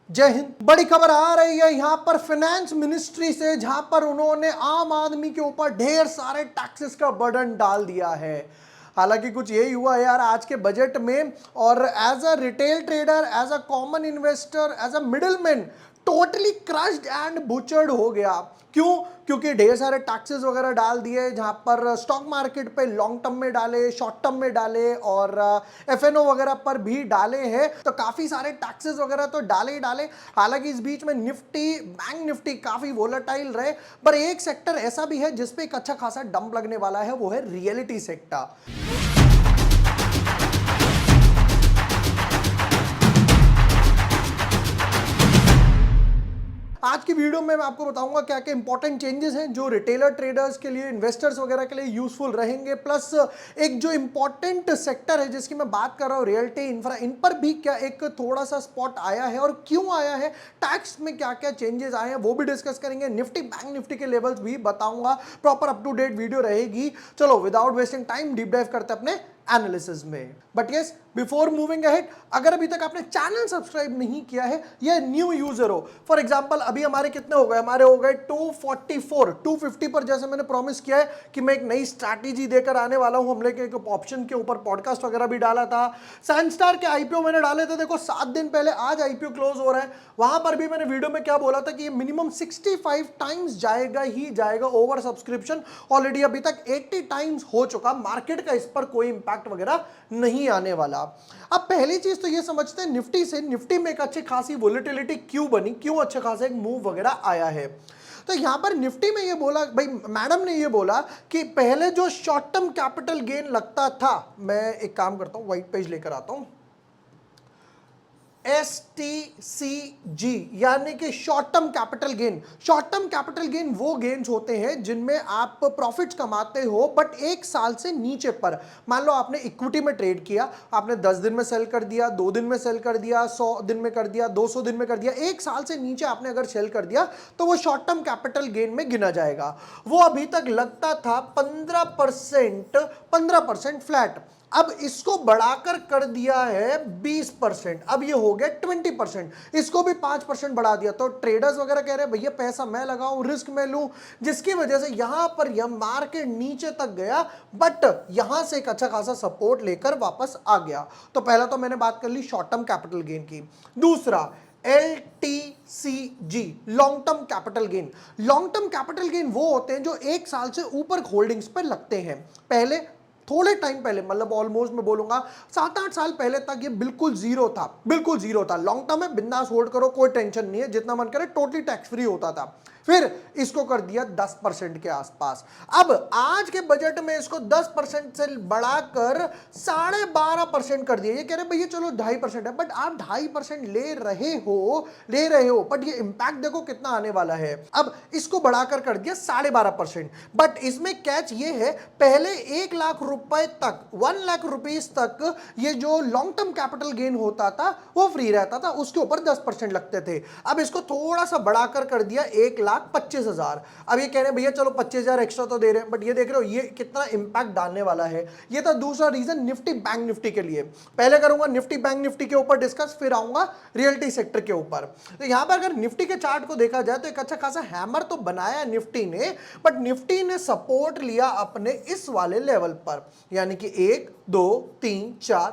जय हिंद। बड़ी खबर आ रही है यहाँ पर फाइनेंस मिनिस्ट्री से, जहां पर उन्होंने आम आदमी के ऊपर ढेर सारे टैक्सेस का बर्डन डाल दिया है। हालांकि कुछ यही हुआ यार आज के बजट में, और as a retail trader, as a common investor, as a middleman, totally crushed and butchered हो गया। क्यों? क्योंकि ढेर सारे टैक्सेस वगैरह डाल दिए, जहां पर स्टॉक मार्केट पे लॉन्ग टर्म में डाले, शॉर्ट टर्म में डाले, और एफएनओ वगैरह पर भी डाले हैं। तो काफी सारे टैक्सेस वगैरह तो डाले ही डाले। हालांकि इस बीच में निफ्टी, बैंक निफ्टी काफी वोलेटाइल रहे, पर एक सेक्टर ऐसा भी है जिसपे एक अच्छा खासा डंप लगने वाला है, वो है रियलिटी सेक्टर। आज की वीडियो में मैं आपको बताऊंगा क्या क्या इंपॉर्टेंट चेंजेस हैं जो रिटेलर ट्रेडर्स के लिए, इन्वेस्टर्स वगैरह के लिए यूजफुल रहेंगे। प्लस एक जो इंपॉर्टेंट सेक्टर है जिसकी मैं बात कर रहा हूं, रियल्टी इंफ्रा, इन पर भी क्या एक थोड़ा सा स्पॉट आया है और क्यों आया है, टैक्स में क्या क्या चेंजेस आए हैं वो भी डिस्कस करेंगे। निफ्टी, बैंक निफ्टी के लेवल्स भी बताऊंगा। Proper up to date video रहेगी। चलो without wasting time deep dive करते अपने एनालिसिस में। But yes, before moving ahead, अगर अभी तक आपने चैनल सब्सक्राइब नहीं किया है या न्यू यूजर हो, फॉर एग्जांपल अभी हमारे कितने हो गए, हमारे हो गए 244, 250 पर। जैसे मैंने प्रॉमिस किया है कि मैं एक नई स्ट्रैटेजी देकर आने वाला हूं। हमने एक ऑप्शन के ऊपर पॉडकास्ट वगैरह भी डाला था। सैनस्टार के आईपीओ मैंने डाले थे, देखो 7 दिन पहले, आज आईपीओ क्लोज हो रहा है। वहां पर भी मैंने वीडियो में क्या बोला था कि ये मिनिमम 65 टाइम्स जाएगा ही जाएगा ओवर सब्सक्रिप्शन। ऑलरेडी अभी तक 80 टाइम्स हो चुका। मार्केट का इस पर कोई इंपैक्ट वगैरह नहीं आने वाला। अब पहली चीज तो ये समझते हैं निफ्टी से, निफ्टी में एक अच्छी खासी वोलेटिलिटी क्यों बनी, क्यों अच्छा खासा एक मूव वगैरह आया है। तो यहां पर निफ्टी में ये बोला, भाई मैडम ने ये बोला कि पहले जो शॉर्ट टर्म कैपिटल गेन लगता था, मैं एक काम करता हूं, व्हाइट पेज लेकर आता हूं, STCG यानी कि short term capital gain. Short term capital gain वो गेन्स होते हैं जिनमें आप प्रॉफिट्स कमाते हो बट एक साल से नीचे पर। मान लो आपने इक्विटी में ट्रेड किया, आपने 10 दिन में सेल कर दिया, 2 दिन में सेल कर दिया, 100 दिन में कर दिया, 200 दिन में कर दिया, एक साल से नीचे आपने अगर सेल कर दिया तो वो शॉर्ट टर्म कैपिटल गेन में गिना जाएगा। वो अभी तक लगता था 15% फ्लैट, अब इसको बढ़ाकर कर दिया है 20%, अब ये हो गया 20%। इसको भी 5% बढ़ा दिया। तो ट्रेडर्स वगैरह कह रहे हैं भैया पैसा मैं लगाऊं, रिस्क मैं लूं, जिसकी वजह से यहां पर यह मार्केट नीचे तक गया, बट यहां से एक अच्छा खासा सपोर्ट लेकर वापस आ गया। तो पहला तो मैंने बात कर ली शॉर्ट टर्म कैपिटल गेन की। दूसरा LTCG, long term capital gain. Long term capital gain वो होते हैं जो एक साल से ऊपर होल्डिंग्स पर लगते हैं। पहले थोड़े टाइम पहले, मतलब ऑलमोस्ट मैं बोलूंगा 7-8 साल पहले तक ये बिल्कुल जीरो था, बिल्कुल जीरो था। लॉन्ग टर्म में बिंदास होल्ड करो, कोई टेंशन नहीं है, जितना मन करे, टोटली टैक्स फ्री होता था। फिर इसको कर दिया 10% के आसपास। अब आज के बजट में इसको 10% से बढ़ाकर 12.5% कर दिया। ये कह रहे भैया चलो 2.5% है, बट आप 2.5% ले रहे हो, बट ये इंपैक्ट देखो कितना आने वाला है। अब इसको बढ़ाकर कर दिया 12.5%, बट इसमें कैच ये है, पहले 1 लाख रुपए तक, 1 लाख रुपीस तक ये जो लॉन्ग टर्म कैपिटल गेन होता था वो फ्री रहता था, उसके ऊपर 10% लगते थे। अब इसको थोड़ा सा बढ़ाकर कर दिया 1,25,000। अब ये कह रहे हैं भैया चलो 25,000 एक्स्ट्रा तो दे रहे हैं, बट ये देख रहे हो ये कितना इंपैक्ट डालने वाला है। ये था दूसरा रीजन निफ्टी बैंक निफ्टी के लिए। पहले करूंगा निफ्टी बैंक निफ्टी के ऊपर डिस्कस, फिर आऊंगा रियल्टी सेक्टर के ऊपर। तो यहां पर अगर निफ्टी के चार्ट को देखा जाए तो एक अच्छा खासा हैमर तो बनाया निफ्टी ने, बट निफ्टी ने सपोर्ट लिया अपने इस वाले लेवल पर, यानी कि 1 2 3 4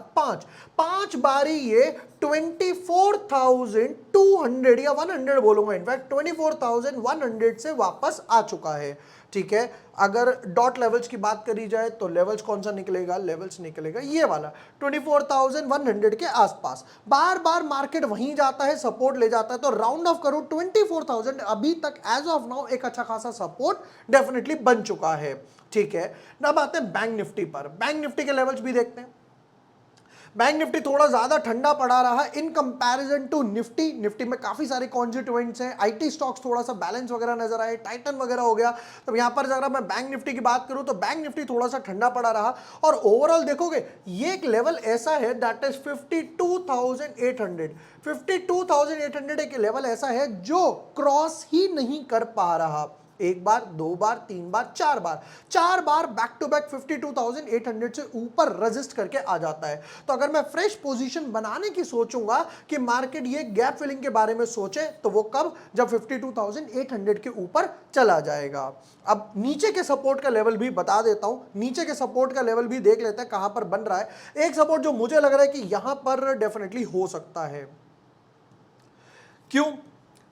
5 बारी ये 24,200 या 100 बोलूंगा, इनफैक्ट 24,100 से वापस आ चुका है। ठीक है, अगर डॉट लेवल्स की बात करी जाए तो लेवल्स कौन सा निकलेगा, लेवल्स निकलेगा ये वाला 24,100 के आसपास। बार बार मार्केट वहीं जाता है, सपोर्ट ले जाता है, तो राउंड ऑफ करो 24,000 अभी तक एज ऑफ नाउ एक अच्छा खासा सपोर्ट डेफिनेटली बन चुका है। ठीक है, अब आते हैं बैंक निफ्टी पर। बैंक निफ्टी के लेवल्स भी देखते हैं। बैंक निफ्टी थोड़ा ज्यादा ठंडा पड़ा रहा in comparison to Nifty. Nifty में काफी सारे कॉन्स्टिट्यूएंट्स हैं, आईटी स्टॉक्स थोड़ा सा बैलेंस वगैरह नजर आए, टाइटन वगैरह हो गया। तो यहां पर अगर मैं बैंक निफ्टी की बात करूं तो बैंक निफ्टी थोड़ा सा ठंडा पड़ा रहा, और ओवरऑल देखोगे ये एक लेवल ऐसा है दैट इज 52,800। 52,800 एक लेवल ऐसा है जो क्रॉस ही नहीं कर पा रहा। एक बार, दो बार, तीन बार, चार बार बैक टू बैक 52,800 से ऊपर रेजिस्ट करके आ जाता है। तो अगर मैं फ्रेश पोजीशन बनाने की सोचूंगा कि मार्केट ये गैप फिलिंग के बारे में सोचे, तो वो कब, जब 52,800 के ऊपर चला जाएगा। अब नीचे के सपोर्ट का लेवल भी बता देता हूं, नीचे के सपोर्ट का लेवल भी देख लेते हैं कहां पर बन रहा है। एक सपोर्ट जो मुझे लग रहा है कि यहां पर डेफिनेटली हो सकता है। क्यों?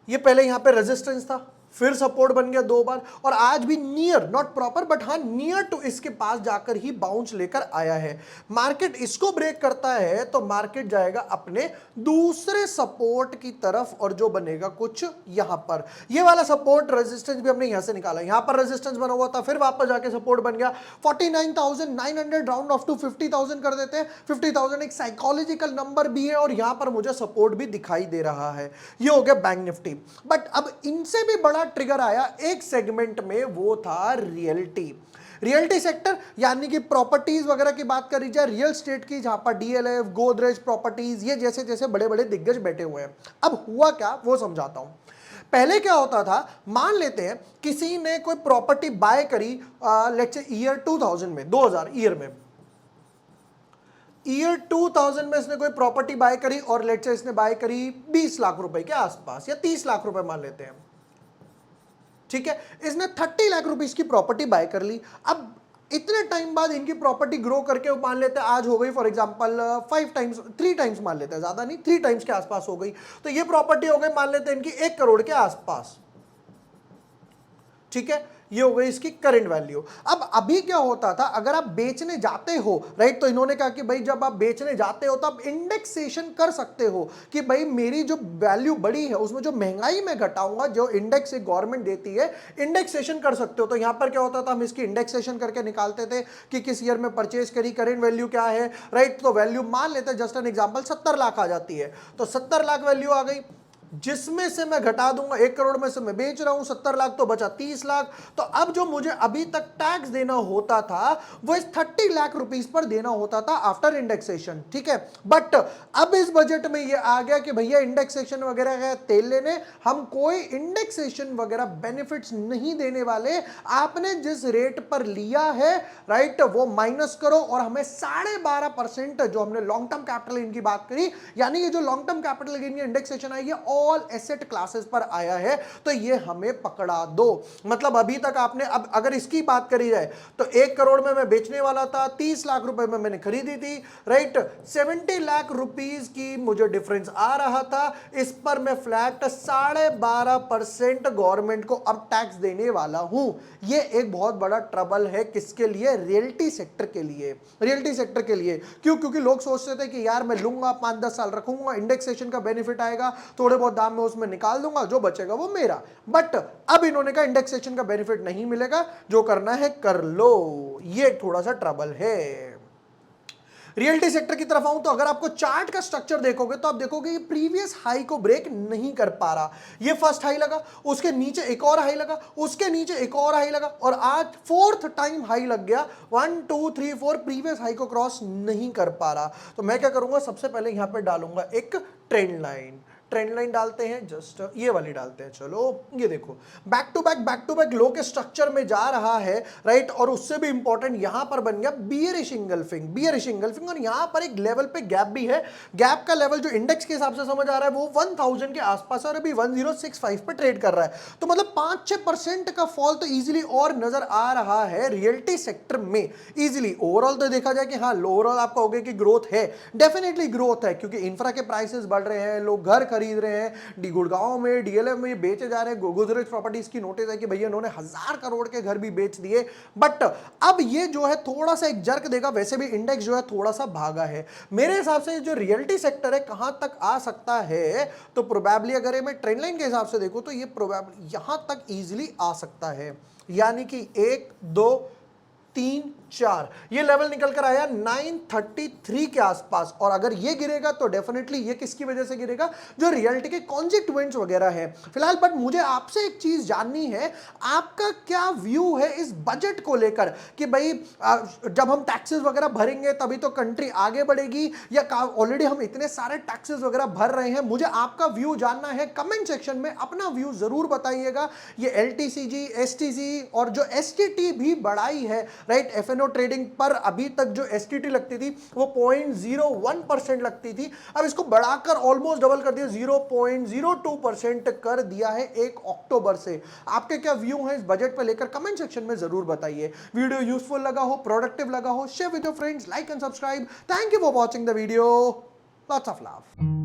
ये पहले यहां पे रेजिस्टेंस था, फिर सपोर्ट बन गया दो बार, और आज भी नियर, नॉट प्रॉपर बट हाँ नियर टू इसके पास जाकर ही बाउंस लेकर आया है। मार्केट इसको ब्रेक करता है तो मार्केट जाएगा अपने दूसरे सपोर्ट की तरफ, और जो बनेगा कुछ यहां पर, ये वाला सपोर्ट रेजिस्टेंस भी हमने यहां से निकाला, यहां पर रेजिस्टेंस बना हुआ था, फिर वापस जाके सपोर्ट बन गया 49,900, राउंड ऑफ टू 50,000 कर देते हैं। 50,000 एक साइकोलॉजिकल नंबर भी है, और यहां पर मुझे सपोर्ट भी दिखाई दे रहा है। ये हो गया बैंक निफ्टी। बट अब इनसे भी बड़ा ट्रिगर आया एक सेगमेंट में, वो था रियल्टी सेक्टर, यानी कि प्रॉपर्टीज वगैरह की बात करी जाए, रियल स्टेट की, जहां पर डीएलएफ, गोदरेज प्रॉपर्टीज, ये जैसे जैसे बड़े बड़े दिग्गज बैठे हुए हैं। अब हुआ क्या वो समझाता हूं। पहले क्या होता था, मान लेते हैं किसी ने कोई प्रॉपर्टी बाय करी, लेट्स से ईयर 2000 में, 2000 ईयर 2000 में इसने कोई प्रॉपर्टी बाय करी, और लेट्स से इसने बाय करी 20 लाख रुपए के आसपास, या 30 लाख रुपए मान लेते हैं। ठीक है, इसने 30 लाख रुपीस की प्रॉपर्टी बाय कर ली। अब इतने टाइम बाद इनकी प्रॉपर्टी ग्रो करके मान लेते हैं आज हो गई फॉर एग्जांपल 5 टाइम्स, 3 टाइम्स मान लेते हैं, ज्यादा नहीं, 3 टाइम्स के आसपास हो गई। तो ये प्रॉपर्टी हो गई मान लेते हैं इनकी 1 करोड़ के आसपास। ठीक है, ये हो गई इसकी करंट वैल्यू। अब अभी क्या होता था, अगर आप बेचने जाते हो, राइट, तो इन्होंने कहा कि भाई जब आप बेचने जाते हो तो आप इंडेक्सेशन कर सकते हो कि भाई मेरी जो वैल्यू बढ़ी है उसमें जो महंगाई में घटाऊंगा, जो इंडेक्स गवर्नमेंट देती है, इंडेक्सेशन कर सकते हो। तो यहां पर क्या होता था, हम इसकी इंडेक्सेशन करके निकालते थे कि किस ईयर में परचेज करी, करंट वैल्यू क्या है, राइट। तो वैल्यू मान लेते हैं, जस्ट एन एग्जांपल 70 लाख आ जाती है, तो 70 लाख वैल्यू आ गई, जिसमें से मैं घटा दूंगा 1 करोड़ में से मैं बेच रहा हूं 70 लाख, तो बचा 30 लाख। तो अब जो मुझे अभी तक टैक्स देना होता था वो इस 30 लाख रुपीस पर देना होता था आफ्टर इंडेक्सेशन। ठीक है, बट अब इस बजट में ये आ गया कि भैया इंडेक्सेशन वगैरह है तेल लेने, हम कोई इंडेक्सेशन वगैरह बेनिफिट्स नहीं देने वाले, आपने जिस रेट पर लिया है, राइट, वो माइनस करो, और हमें 12.5% जो हमने लॉन्ग टर्म कैपिटल गेन की बात करी, यानी ये जो लॉन्ग टर्म कैपिटल गेन की इंडेक्सेशन आई है ऑल एसेट क्लासेस पर आया है, तो ये हमें पकड़ा दो। मतलब अभी तक आपने, अब अगर इसकी बात करी जाए तो 1 करोड़ में मैं बेचने वाला था, 30 लाख रुपए में मैंने खरीदी थी, राइट, 70 लाख रुपीस की मुझे डिफरेंस आ रहा था, इस पर मैं फ्लैट 12.5% गवर्नमेंट को अब टैक्स देने वाला हूं। ये एक बहुत बड़ा ट्रबल है, किसके लिए, रियल्टी सेक्टर के लिए। रियल्टी सेक्टर के लिए क्यों? क्योंकि लोग सोचते थे कि यार मैं लूंगा 5-10 साल रखूंगा, इंडेक्सेशन का बेनिफिट आएगा, थोड़े बहुत दाम में उसमें निकाल दूंगा, जो बचेगा वो मेरा। बट अब इन्होंने कहा इंडेक्सेशन का बेनिफिट नहीं मिलेगा, जो करना है कर लो। ये थोड़ा सा ट्रबल है। रियल्टी सेक्टर की तरफ आऊं तो अगर आपको चार्ट का स्ट्रक्चर देखोगे तो आप देखोगे ये प्रीवियस हाई को ब्रेक नहीं कर पा रहा। ये फर्स्ट हाई लगा, उसके नीचे एक और हाई लगा, उसके नीचे एक और हाई लगा, और आज 4th टाइम हाई लग गया। 1 2 3 4 प्रीवियस हाई को क्रॉस नहीं कर पा रहा। तो मैं क्या करूंगा, सबसे पहले यहां पे डालूंगा एक ट्रेंड लाइन डालते हैं, जस्ट ये वाली डालते हैं। चलो ये देखो, बैक टू बैक लो के स्ट्रक्चर में जा रहा है, राइट, और उससे भी इंपॉर्टेंट यहां पर बन गया बियरिश इंगल्फिंग, और यहां पर एक लेवल पे गैप भी है। गैप का लेवल जो इंडेक्स के हिसाब से समझ आ रहा है वो 1000 के आसपास, और अभी 1065 पे ट्रेड कर रहा है। तो मतलब 5-6% का फॉल तो इजीली और नजर आ रहा है रियल्टी सेक्टर में इजीली। ओवरऑल तो देखा जाए कि हाँ, ओवरऑल आपका हो गया कि ग्रोथ है, डेफिनेटली ग्रोथ है, क्योंकि इंफ्रा के प्राइसेस बढ़ रहे हैं, लोग घर खरीद रहे हैं, गुड़गांव में डीएलएफ में बेचे जा रहे हैं। गोदरेज प्रॉपर्टीज की नोटिस है कि भैया इन्होंने 1000 करोड़ के घर भी बेच दिए। बट अब ये जो है थोड़ा सा एक जर्क देगा, वैसे भी इंडेक्स जो है थोड़ा सा भागा है। मेरे हिसाब से जो रियल्टी सेक्टर है कहां तक आ सकता है, तो प्रोबेबली अगर मैं ट्रेंड लाइन के हिसाब से देखूं तो ये प्रोबेबली यहां तक इजीली आ सकता है, यानी कि 1 2 3 934 ये लेवल निकल कर आया 933 के आसपास। और अगर ये गिरेगा तो डेफिनेटली ये किसकी वजह से गिरेगा, जो रियलिटी के कॉन्स्टिट्यूएंट्स वगैरह है फिलहाल। बट मुझे आपसे एक चीज जाननी है, आपका क्या व्यू है इस बजट को लेकर कि भाई जब हम टैक्सेस वगैरह भरेंगे तभी तो कंट्री आगे बढ़ेगी, या ऑलरेडी हम इतने सारे टैक्सेस वगैरह भर रहे हैं। मुझे आपका व्यू जानना है, कमेंट सेक्शन में अपना व्यू जरूर बताइएगा। ये एलटीसीजी, एसटीसी और जो एसटीटी भी बढ़ाई है राइट, एफएनओ ट्रेडिंग पर अभी तक जो एसटीटी लगती थी वो 0.01% लगती थी, अब इसको बढ़ाकर ऑलमोस्ट डबल कर दिया, 0.02% कर दिया है 1 अक्टूबर से। आपके क्या व्यू हैं इस बजट पे लेकर, कमेंट सेक्शन में जरूर बताइए। वीडियो यूजफुल लगा हो, प्रोडक्टिव लगा हो, share with your friends, like and subscribe. Thank you for watching the video, lots of love.